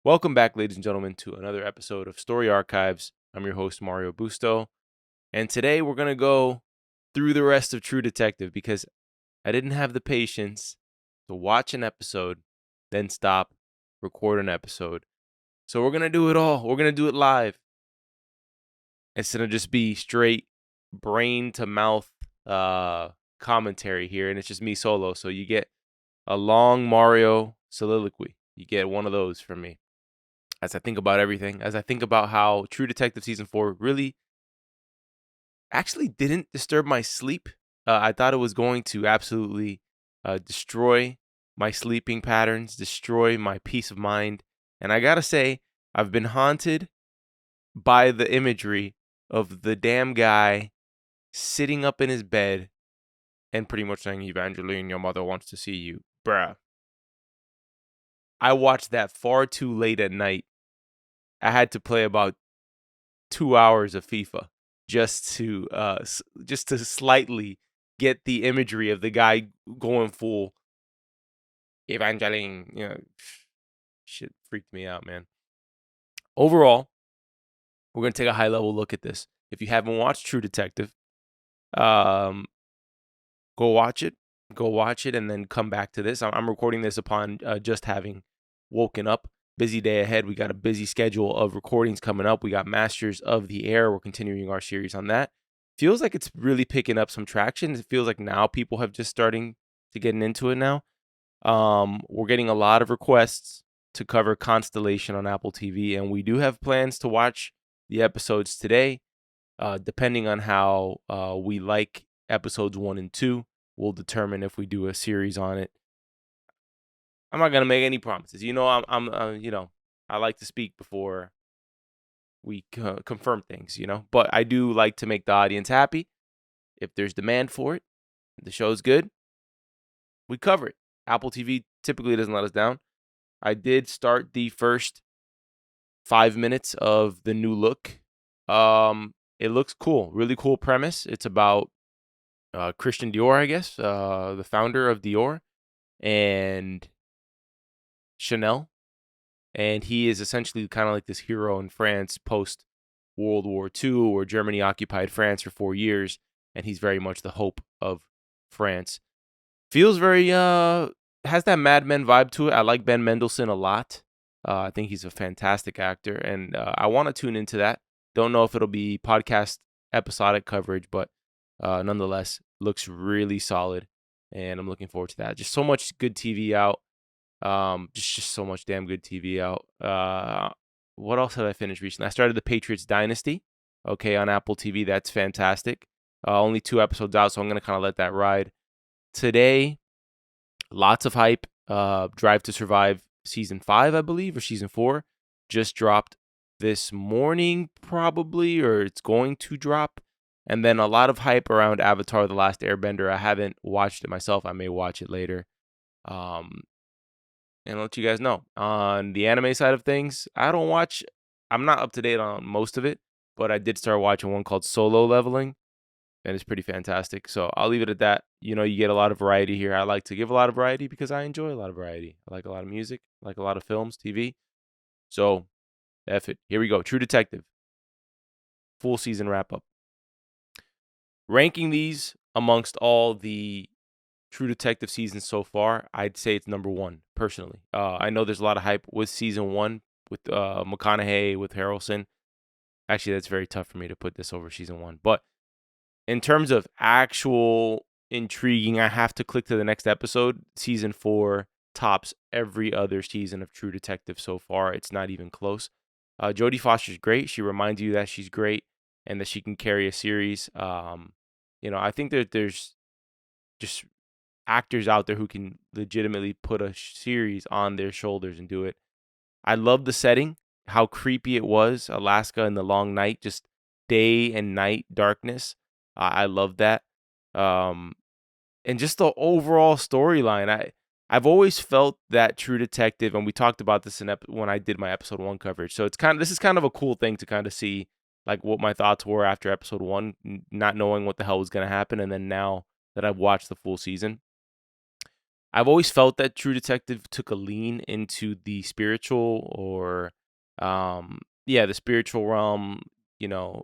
Welcome back, ladies and gentlemen, to another episode of Story Archives. I'm your host, Mario Busto, and today we're going to go through the rest of True Detective because I didn't have the patience to watch an episode, then stop, record an episode. So we're going to do it all. We're going to do it live. It's going to just be straight brain to mouth commentary here, and it's just me solo. So you get a long Mario soliloquy. You get one of those from me. As I think about everything, as I think about how True Detective Season 4 really actually didn't disturb my sleep. I thought it was going to absolutely destroy my sleeping patterns, destroy my peace of mind. And I gotta say, I've been haunted by the imagery of the damn guy sitting up in his bed and pretty much saying, Evangeline, your mother wants to see you. Bruh. I watched that far too late at night. I had to play about 2 hours of FIFA just to slightly get the imagery of the guy going full Evangeline. Shit freaked me out, man. Overall, we're gonna take a high level look at this. If you haven't watched True Detective, go watch it. Go watch it and then come back to this. I'm recording this upon just having woken up. Busy day ahead. We got a busy schedule of recordings coming up. We got Masters of the Air. We're continuing our series on that. Feels like it's really picking up some traction. It feels like now people have just starting to get into it now. We're getting a lot of requests to cover Constellation on Apple TV, and we do have plans to watch the episodes today. Depending on how we like episodes 1 and 2, we'll determine if we do a series on it. I'm not gonna make any promises. I like to speak before we confirm things. But I do like to make the audience happy. If there's demand for it, the show's good, we cover it. Apple TV typically doesn't let us down. I did start the first 5 minutes of the new look. It looks cool, really cool premise. It's about Christian Dior, I guess, the founder of Dior, and Chanel, and he is essentially kind of like this hero in France post World War II, where Germany occupied France for 4 years, and he's very much the hope of France. Feels very has that Mad Men vibe to it. I like Ben Mendelsohn a lot. I think he's a fantastic actor, and I want to tune into that. Don't know if it'll be podcast episodic coverage, but nonetheless, looks really solid, and I'm looking forward to that. Just so much good TV out. Just so much damn good TV out. What else have I finished recently? I started the Patriots Dynasty, on Apple TV. That's fantastic. Only 2 episodes out, so I'm gonna kind of let that ride. Today, lots of hype. Drive to Survive season 5, I believe, or season 4, just dropped this morning, probably, or it's going to drop. And then a lot of hype around Avatar: The Last Airbender. I haven't watched it myself. I may watch it later. And I'll let you guys know. On the anime side of things, I'm not up to date on most of it, but I did start watching one called Solo Leveling, and it's pretty fantastic. So I'll leave it at that. You get a lot of variety here. I like to give a lot of variety because I enjoy a lot of variety. I like a lot of music, I like a lot of films, TV. So, F it. Here we go. True Detective. Full season wrap up. Ranking these amongst all the True Detective seasons so far, I'd say it's number 1, personally. I know there's a lot of hype with season 1, with McConaughey, with Harrelson. Actually, that's very tough for me to put this over season 1. But in terms of actual intriguing, I have to click to the next episode. Season 4 tops every other season of True Detective so far. It's not even close. Jodie Foster's great. She reminds you that she's great and that she can carry a series. I think that there's just actors out there who can legitimately put a series on their shoulders and do it. I love the setting, how creepy it was, Alaska in the long night, just day and night darkness. I love that. And just the overall storyline. I've always felt that True Detective, and we talked about this when I did my episode 1 coverage. So this is kind of a cool thing to kind of see, like, what my thoughts were after episode 1, not knowing what the hell was going to happen, and then now that I've watched the full season. I've always felt that True Detective took a lean into the spiritual or, the spiritual realm, you know,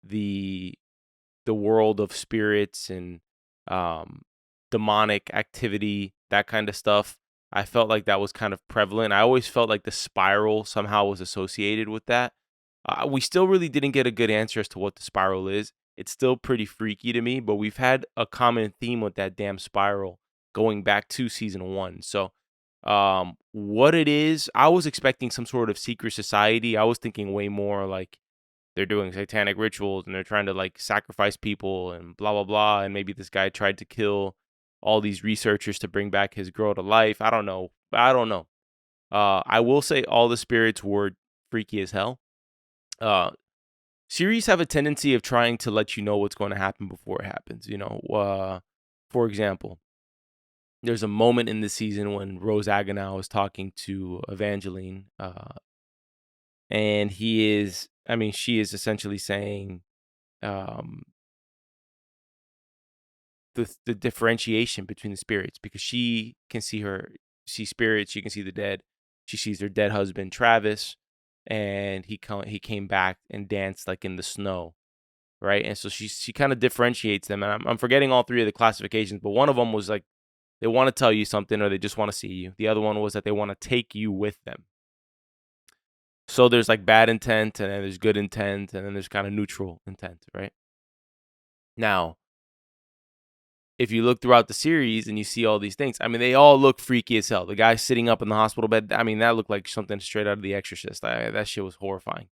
the world of spirits and um, demonic activity, that kind of stuff. I felt like that was kind of prevalent. I always felt like the spiral somehow was associated with that. We still really didn't get a good answer as to what the spiral is. It's still pretty freaky to me, but we've had a common theme with that damn spiral going back to season one. So, what it is, I was expecting some sort of secret society. I was thinking way more like they're doing satanic rituals and they're trying to like sacrifice people and blah blah blah, and maybe this guy tried to kill all these researchers to bring back his girl to life. I don't know. I will say all the spirits were freaky as hell. uh Series have a tendency of trying to let you know what's going to happen before it happens, for example, there's a moment in the season when Rose Agonal is talking to Evangeline, and she is essentially saying, um, the differentiation between the spirits, because she can see spirits, she can see the dead. She sees her dead husband Travis, and he came back and danced like in the snow, right? And so she kind of differentiates them, and I'm forgetting all three of the classifications, but one of them was like they want to tell you something or they just want to see you. The other one was that they want to take you with them. So there's like bad intent, and then there's good intent, and then there's kind of neutral intent, right? Now, if you look throughout the series and you see all these things, I mean, they all look freaky as hell. The guy sitting up in the hospital bed, I mean, that looked like something straight out of The Exorcist. That shit was horrifying.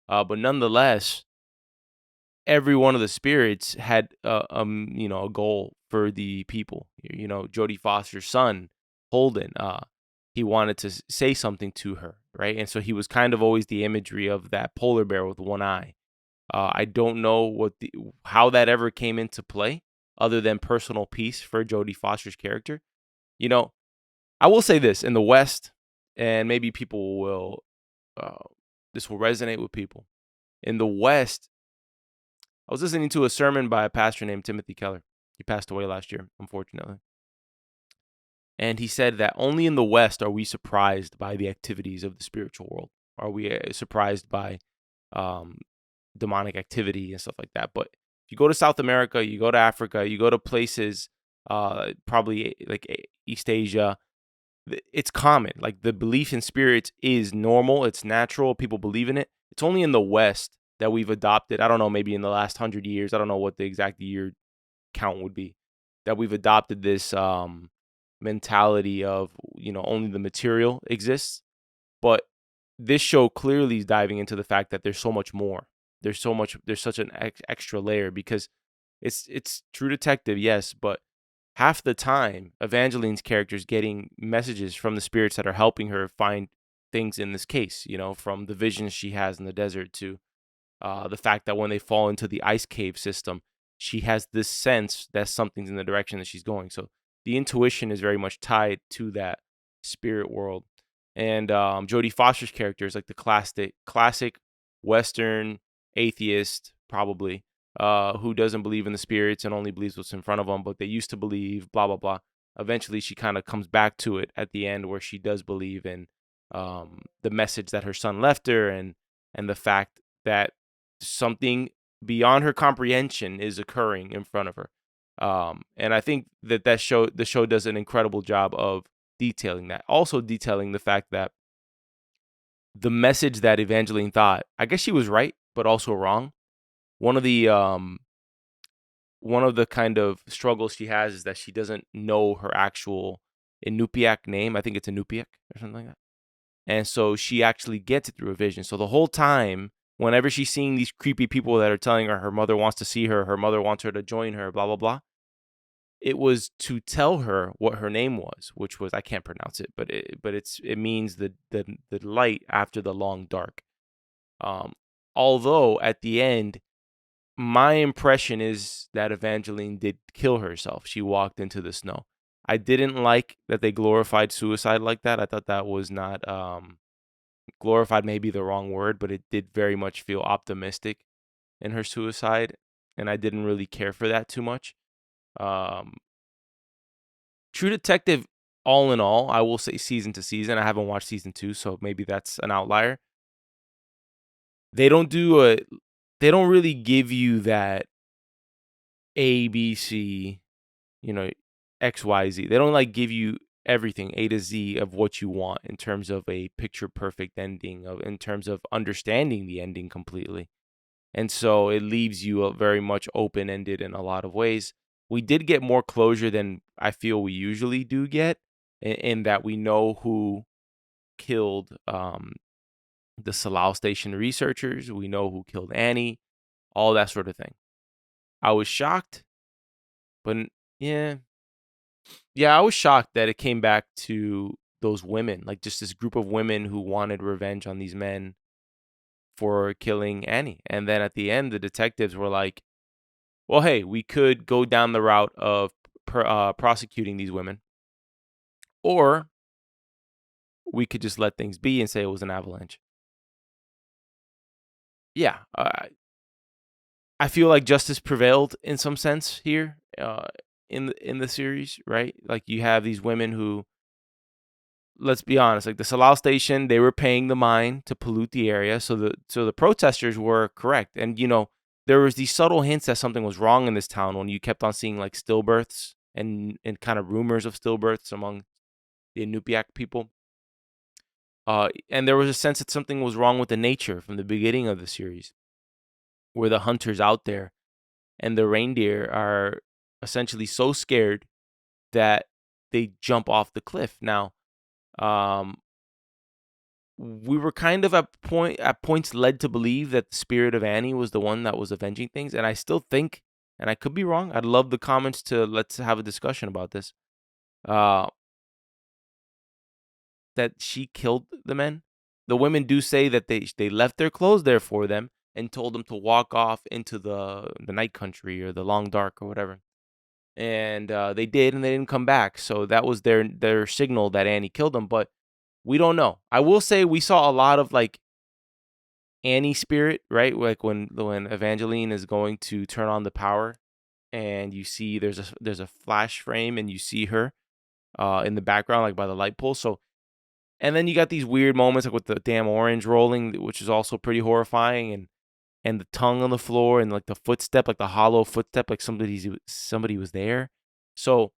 But nonetheless, every one of the spirits had, a goal for the people. Jodie Foster's son, Holden, he wanted to say something to her, right? And so he was kind of always the imagery of that polar bear with one eye. I don't know how that ever came into play, other than personal peace for Jodie Foster's character. You know, I will say this in the West, and maybe people will, this will resonate with people. In the West, I was listening to a sermon by a pastor named Timothy Keller. He passed away last year, unfortunately. And he said that only in the West are we surprised by the activities of the spiritual world. Are we surprised by um, demonic activity and stuff like that? But if you go to South America, you go to Africa, you go to places, probably like East Asia, it's common. Like the belief in spirits is normal. It's natural. People believe in it. It's only in the West that we've adopted. I don't know, maybe in the last 100 years. I don't know what the exact year count would be, that we've adopted this mentality of, only the material exists. But this show clearly is diving into the fact that there's so much more. There's such an extra layer, because it's True Detective, yes, but half the time Evangeline's character is getting messages from the spirits that are helping her find things in this case, from the visions she has in the desert to the fact that when they fall into the ice cave system, she has this sense that something's in the direction that she's going. So the intuition is very much tied to that spirit world. And Jodie Foster's character is like the classic Western atheist, probably, who doesn't believe in the spirits and only believes what's in front of them, but they used to believe, blah, blah, blah. Eventually, she kind of comes back to it at the end, where she does believe in the message that her son left her, and the fact that something beyond her comprehension is occurring in front of her. And I think the show does an incredible job of detailing that. Also detailing the fact that the message that Evangeline thought, I guess she was right, but also wrong. One of the kind of struggles she has is that she doesn't know her actual Inupiaq name. I think it's Inupiaq or something like that. And so she actually gets it through a vision. So the whole time, whenever she's seeing these creepy people that are telling her mother wants to see her, her mother wants her to join her, blah, blah, blah, it was to tell her what her name was, which was, I can't pronounce it, but it means the light after the long dark. Although at the end, my impression is that Evangeline did kill herself. She walked into the snow. I didn't like that they glorified suicide like that. I thought that was not glorified, may be the wrong word, but it did very much feel optimistic in her suicide, and I didn't really care for that too much. Um, True Detective all in all, I will say season to season. I haven't watched season 2, so maybe that's an outlier. They don't really give you that ABC, XYZ. They don't like give you everything A to Z of what you want in terms of a picture perfect ending, in terms of understanding the ending completely. And so it leaves you very much open ended in a lot of ways. We did get more closure than I feel we usually do get, in that we know who killed the Salau Station researchers. We know who killed Annie, all that sort of thing. I was shocked, but yeah, I was shocked that it came back to those women, like just this group of women who wanted revenge on these men for killing Annie. And then at the end, the detectives were like, well, hey, we could go down the route of prosecuting these women, or we could just let things be and say it was an avalanche. Yeah, I feel like justice prevailed in some sense here, in the series, right? Like you have these women who, let's be honest, like the Salal Station, they were paying the mine to pollute the area, so the protesters were correct, and there was these subtle hints that something was wrong in this town when you kept on seeing like stillbirths and kind of rumors of stillbirths among the Inupiaq people. And there was a sense that something was wrong with the nature from the beginning of the series, where the hunters out there and the reindeer are essentially so scared that they jump off the cliff. Now, we were kind of at points led to believe that the spirit of Annie was the one that was avenging things, and I still think, and I could be wrong. I'd love the comments let's have a discussion about this. That she killed the men. The women do say that they left their clothes there for them and told them to walk off into the night country or the long dark or whatever. And they did, and they didn't come back. So that was their signal that Annie killed them. But we don't know. I will say we saw a lot of like Annie spirit, right? Like when Evangeline is going to turn on the power, and you see there's a flash frame, and you see her in the background, like by the light pole. So. And then you got these weird moments like with the damn orange rolling, which is also pretty horrifying, and the tongue on the floor and like the footstep, like the hollow footstep, like somebody was there. So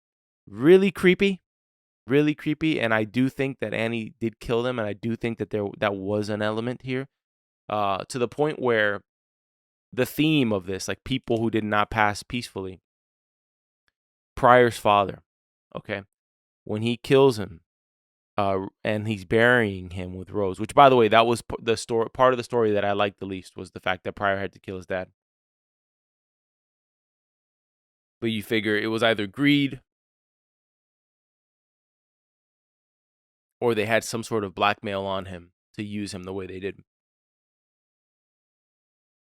really creepy, really creepy. And I do think that Annie did kill them, and I do think that that was an element here, to the point where the theme of this, like people who did not pass peacefully, Pryor's father, okay, when he kills him. And he's burying him with Rose, which, by the way, that was the story. Part of the story that I liked the least was the fact that Pryor had to kill his dad. But you figure it was either greed or they had some sort of blackmail on him to use him the way they did.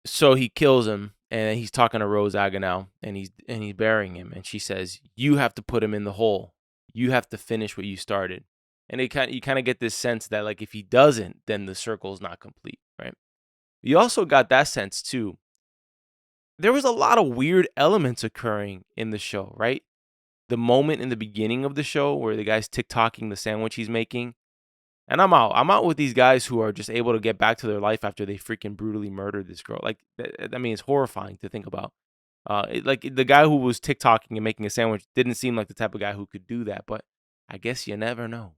So he kills him, and he's talking to Rose Agonal, and he's burying him, and she says, "You have to put him in the hole. You have to finish what you started." And you kind of get this sense that like if he doesn't, then the circle is not complete, right? You also got that sense too. There was a lot of weird elements occurring in the show, right? The moment in the beginning of the show where the guy's TikToking the sandwich he's making, and I'm out. I'm out with these guys who are just able to get back to their life after they freaking brutally murdered this girl. Like, I mean, it's horrifying to think about. Like the guy who was TikToking and making a sandwich didn't seem like the type of guy who could do that, but I guess you never know.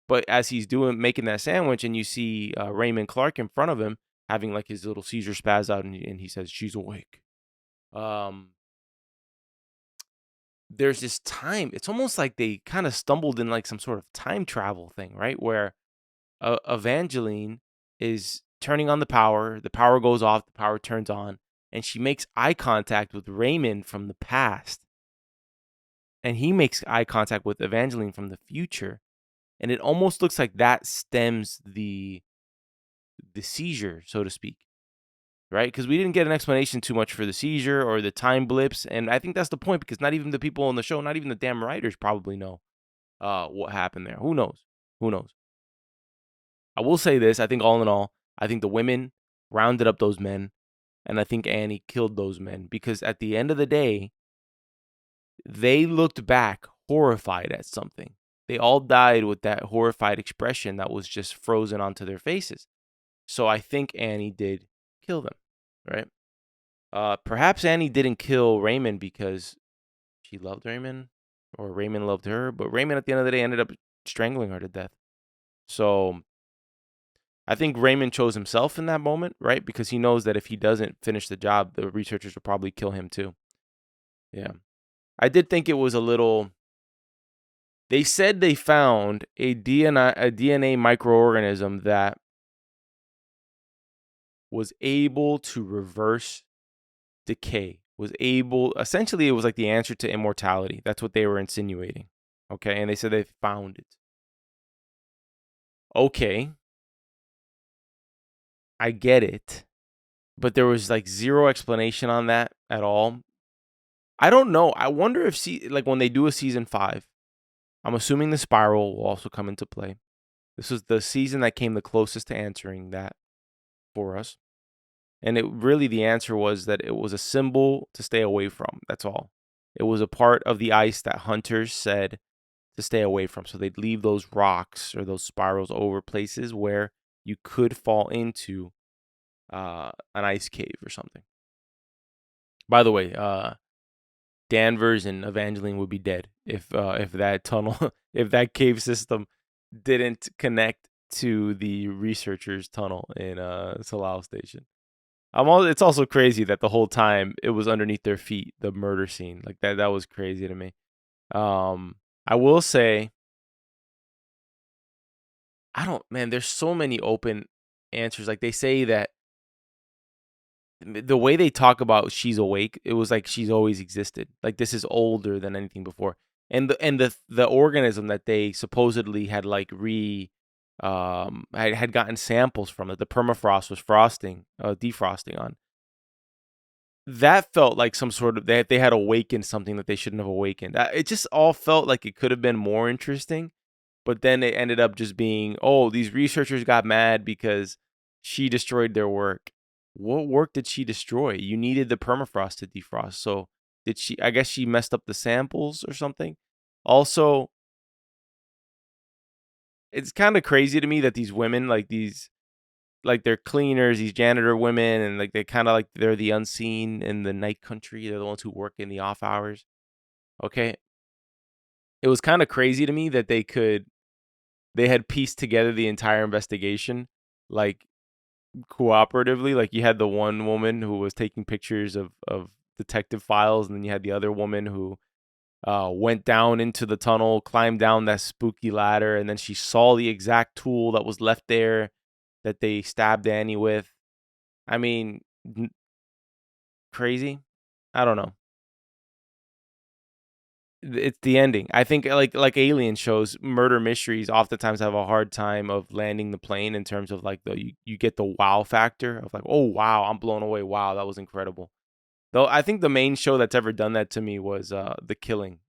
But as he's making that sandwich, and you see Raymond Clark in front of him having like his little seizure spaz out, and he says, "She's awake." There's this time. It's almost like they kind of stumbled in like some sort of time travel thing, right? Where Evangeline is turning on the power goes off, the power turns on, and she makes eye contact with Raymond from the past. And he makes eye contact with Evangeline from the future. And it almost looks like that stems the seizure, so to speak. Right? Because we didn't get an explanation too much for the seizure or the time blips. And I think that's the point, because not even the people on the show, not even the damn writers probably know what happened there. Who knows? Who knows? I will say this. I think all in all, I think the women rounded up those men, and I think Annie killed those men, because at the end of the day, they looked back horrified at something. They all died with that horrified expression that was just frozen onto their faces. So I think Annie did kill them, right? Perhaps Annie didn't kill Raymond because she loved Raymond, or Raymond loved her, but Raymond at the end of the day ended up strangling her to death. So I think Raymond chose himself in that moment, right? Because he knows that if he doesn't finish the job, the researchers will probably kill him too. Yeah. I did think it was a little... They said they found a DNA microorganism that was able to reverse decay. Essentially, it was like the answer to immortality. That's what they were insinuating. Okay, and they said they found it. Okay, I get it, but there was like zero explanation on that at all. I don't know. I wonder if when they do a season 5, I'm assuming the spiral will also come into play. This was the season that came the closest to answering that for us. And the answer was that it was a symbol to stay away from. That's all. It was a part of the ice that hunters said to stay away from. So they'd leave those rocks or those spirals over places where you could fall into an ice cave or something. By the way, Danvers and Evangeline would be dead if that tunnel, if that cave system didn't connect to the researchers' tunnel in Salao Station. It's also crazy that the whole time it was underneath their feet, the murder scene. Like that was crazy to me. I will say, there's so many open answers. Like they say that the way they talk about she's awake, it was like she's always existed. Like this is older than anything before. And the organism that they supposedly had like had gotten samples from, that the permafrost was defrosting on. That felt like some sort of they had awakened something that they shouldn't have awakened. It just all felt like it could have been more interesting, but then it ended up just being, oh, these researchers got mad because she destroyed their work. What work did she destroy? You needed the permafrost to defrost. So did she? I guess she messed up the samples or something. Also, it's kind of crazy to me that these women, like they're cleaners, these janitor women, and like they kind of like they're the unseen in the night country. They're the ones who work in the off hours. Okay. It was kind of crazy to me that they had pieced together the entire investigation, like cooperatively. Like you had the one woman who was taking pictures of detective files, and then you had the other woman who went down into the tunnel, climbed down that spooky ladder, and then she saw the exact tool that was left there that they stabbed Annie with. I mean, crazy. I don't know. It's the ending. I think like alien shows, murder mysteries oftentimes have a hard time of landing the plane in terms of like you get the wow factor of like, oh wow, I'm blown away. Wow, that was incredible. Though I think the main show that's ever done that to me was The Killing,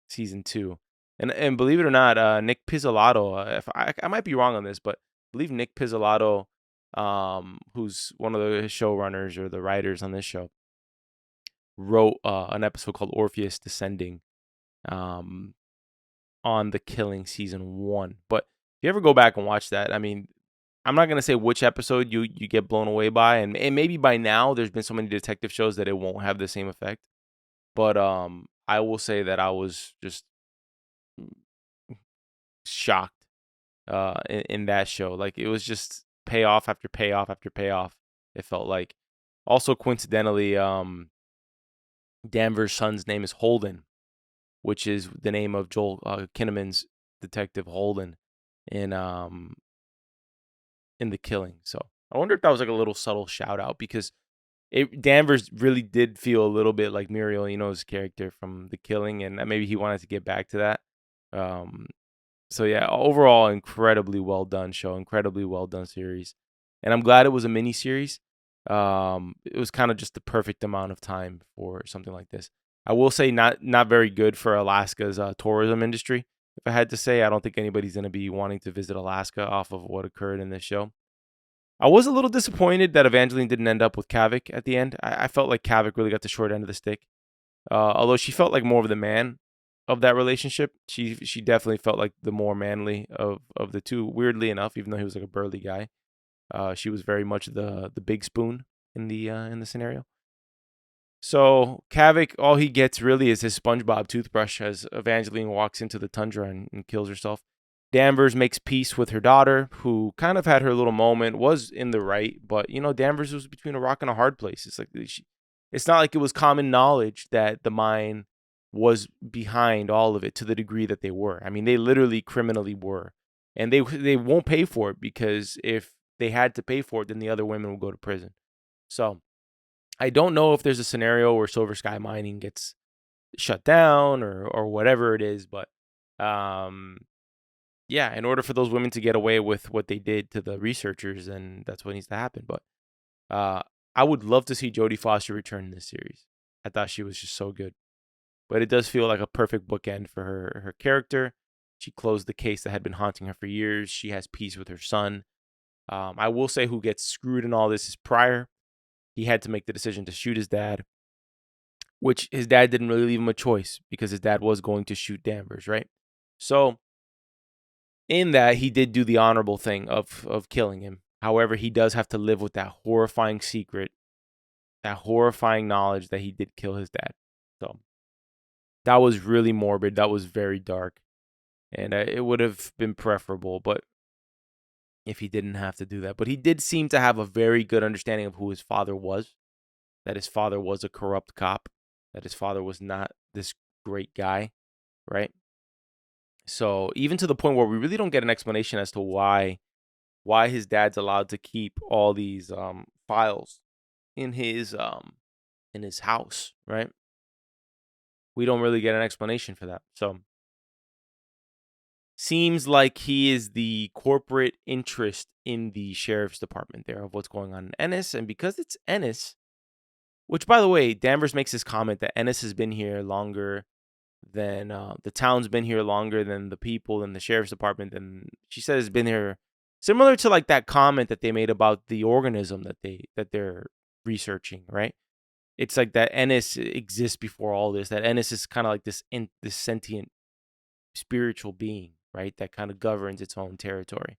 season 2. And believe it or not, Nic Pizzolatto, if I might be wrong on this, but I believe Nic Pizzolatto, who's one of the showrunners or the writers on this show, wrote an episode called Orpheus Descending on The Killing season 1. But if you ever go back and watch that, I mean, I'm not going to say which episode you get blown away by, and maybe by now there's been so many detective shows that it won't have the same effect. But I will say that I was just shocked in that show. Like it was just payoff after payoff after payoff. It felt like. Also coincidentally, Danvers' son's name is Holden, which is the name of Joel Kinnaman's detective Holden in The Killing. So I wonder if that was like a little subtle shout out, because Danvers really did feel a little bit like Muriel Eno's character from The Killing, and maybe he wanted to get back to that. So yeah, overall, incredibly well done show, incredibly well done series, and I'm glad it was a mini series. It was kind of just the perfect amount of time for something like this. I will say not very good for Alaska's tourism industry. If I had to say, I don't think anybody's going to be wanting to visit Alaska off of what occurred in this show. I was a little disappointed that Evangeline didn't end up with Kavik at the end. I felt like Kavik really got the short end of the stick. Although she felt like more of the man of that relationship. She definitely felt like the more manly of the two. Weirdly enough, even though he was like a burly guy, she was very much the big spoon in the scenario. So Kavik, all he gets really is his SpongeBob toothbrush as Evangeline walks into the tundra and kills herself. Danvers makes peace with her daughter, who kind of had her little moment, was in the right, but Danvers was between a rock and a hard place. It's like it's not like it was common knowledge that the mine was behind all of it to the degree that they were. I mean, they literally criminally were, and they won't pay for it because if they had to pay for it, then the other women will go to prison. So I don't know if there's a scenario where Silver Sky Mining gets shut down or whatever it is, but yeah, in order for those women to get away with what they did to the researchers, then that's what needs to happen. But I would love to see Jodie Foster return in this series. I thought she was just so good. But it does feel like a perfect bookend for her character. She closed the case that had been haunting her for years. She has peace with her son. I will say who gets screwed in all this is Pryor. He had to make the decision to shoot his dad, which his dad didn't really leave him a choice because his dad was going to shoot Danvers, right? So in that, he did do the honorable thing of killing him. However, he does have to live with that horrifying secret, that horrifying knowledge that he did kill his dad. So that was really morbid. That was very dark. And it would have been preferable, but if he didn't have to do that. But he did seem to have a very good understanding of who his father was, that his father was a corrupt cop, that his father was not this great guy, right? So even to the point where we really don't get an explanation as to why his dad's allowed to keep all these files in his house, right? We don't really get an explanation for that. So seems like he is the corporate interest in the sheriff's department there of what's going on in Ennis. And because it's Ennis, which, by the way, Danvers makes this comment that Ennis has been here longer than the town's been here longer than the people in the sheriff's department. And she says it's been here similar to like that comment that they made about the organism that they're researching, right? It's like that Ennis exists before all this. That Ennis is kind of like this sentient spiritual being, right? That kind of governs its own territory.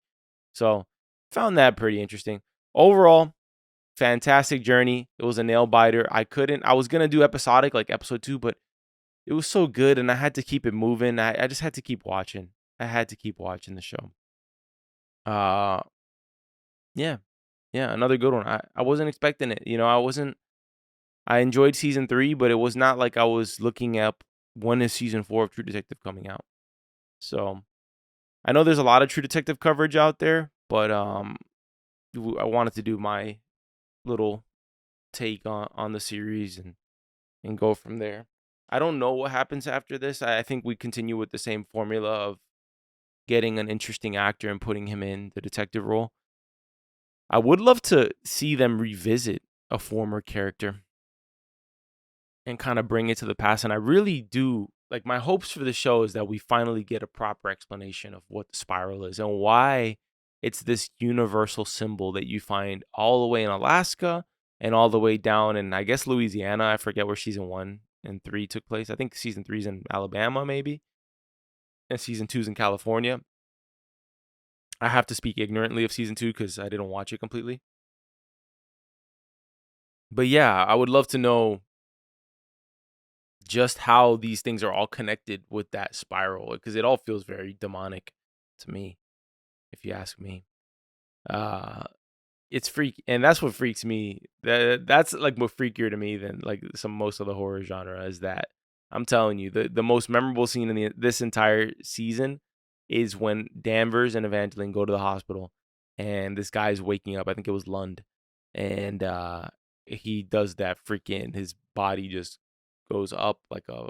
So found that pretty interesting. Overall, fantastic journey. It was a nail biter. I was going to do episodic like episode 2, but it was so good and I had to keep it moving. I just had to keep watching. I had to keep watching the show. Yeah. Yeah, another good one. I wasn't expecting it. I enjoyed season 3, but it was not like I was looking up when is season 4 of True Detective coming out. So I know there's a lot of True Detective coverage out there, but I wanted to do my little take on the series and go from there. I don't know what happens after this. I think we continue with the same formula of getting an interesting actor and putting him in the detective role. I would love to see them revisit a former character and kind of bring it to the past. And I really do like my hopes for the show is that we finally get a proper explanation of what the spiral is and why it's this universal symbol that you find all the way in Alaska and all the way down in, I guess, Louisiana. I forget where season 1 and 3 took place. I think season 3 is in Alabama, maybe, and season 2 is in California. I have to speak ignorantly of season 2 because I didn't watch it completely. But yeah, I would love to know just how these things are all connected with that spiral because it all feels very demonic to me, if you ask me. It's freak, and that's what freaks me. That's like more freakier to me than like most of the horror genre is that I'm telling you the most memorable scene in this entire season is when Danvers and Evangeline go to the hospital and this guy's waking up. I think it was Lund, and he does that freaking his body just goes up like a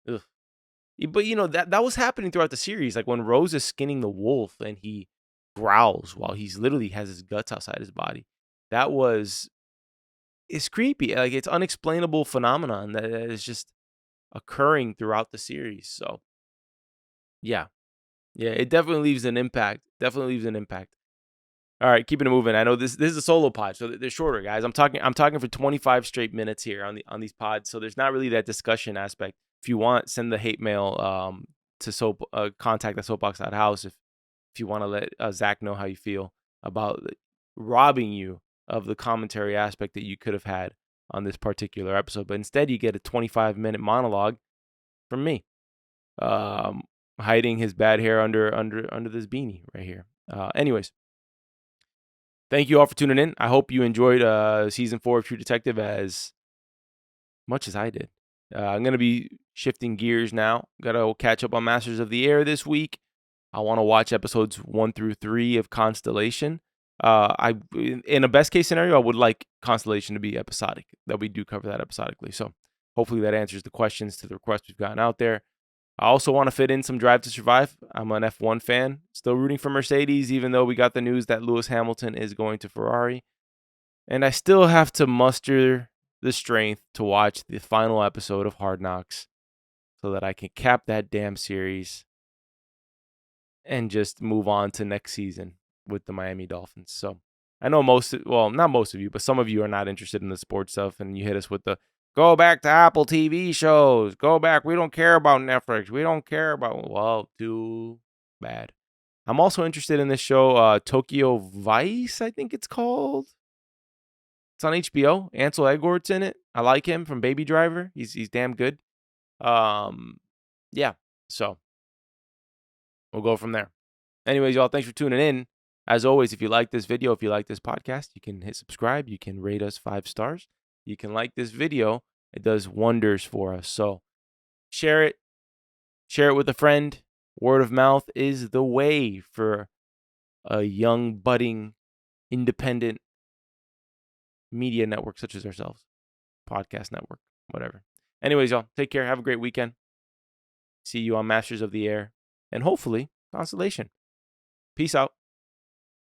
ugh. But that was happening throughout the series. Like when Rose is skinning the wolf and he growls while he's literally has his guts outside his body. It's creepy. Like it's unexplainable phenomenon that is just occurring throughout the series. So yeah. Yeah, it definitely leaves an impact. Definitely leaves an impact. All right, keeping it moving. I know this is a solo pod, so they're shorter, guys. I'm talking for 25 straight minutes here on these pods, so there's not really that discussion aspect. If you want, send the hate mail to contact at soapbox.house if you want to let Zach know how you feel about robbing you of the commentary aspect that you could have had on this particular episode. But instead, you get a 25-minute monologue from me, hiding his bad hair under this beanie right here. Anyways, thank you all for tuning in. I hope you enjoyed season 4 of True Detective as much as I did. I'm going to be shifting gears now. Got to catch up on Masters of the Air this week. I want to watch episodes 1 through 3 of Constellation. In a best case scenario, I would like Constellation to be episodic, that we do cover that episodically. So hopefully that answers the questions to the requests we've gotten out there. I also want to fit in some Drive to Survive. I'm an F1 fan, still rooting for Mercedes, even though we got the news that Lewis Hamilton is going to Ferrari. And I still have to muster the strength to watch the final episode of Hard Knocks so that I can cap that damn series and just move on to next season with the Miami Dolphins. So I know not most of you, but some of you are not interested in the sports stuff, and you hit us with the go back to Apple TV shows. Go back. We don't care about Netflix. We don't care about, well, too bad. I'm also interested in this show, Tokyo Vice, I think it's called. It's on HBO. Ansel Elgort's in it. I like him from Baby Driver. He's damn good. Yeah. So we'll go from there. Anyways, y'all, thanks for tuning in. As always, if you like this video, if you like this podcast, you can hit subscribe. You can rate us 5 stars. You can like this video. It does wonders for us. So share it. Share it with a friend. Word of mouth is the way for a young, budding, independent media network such as ourselves. Podcast network, whatever. Anyways, y'all, take care. Have a great weekend. See you on Masters of the Air and hopefully Constellation. Peace out.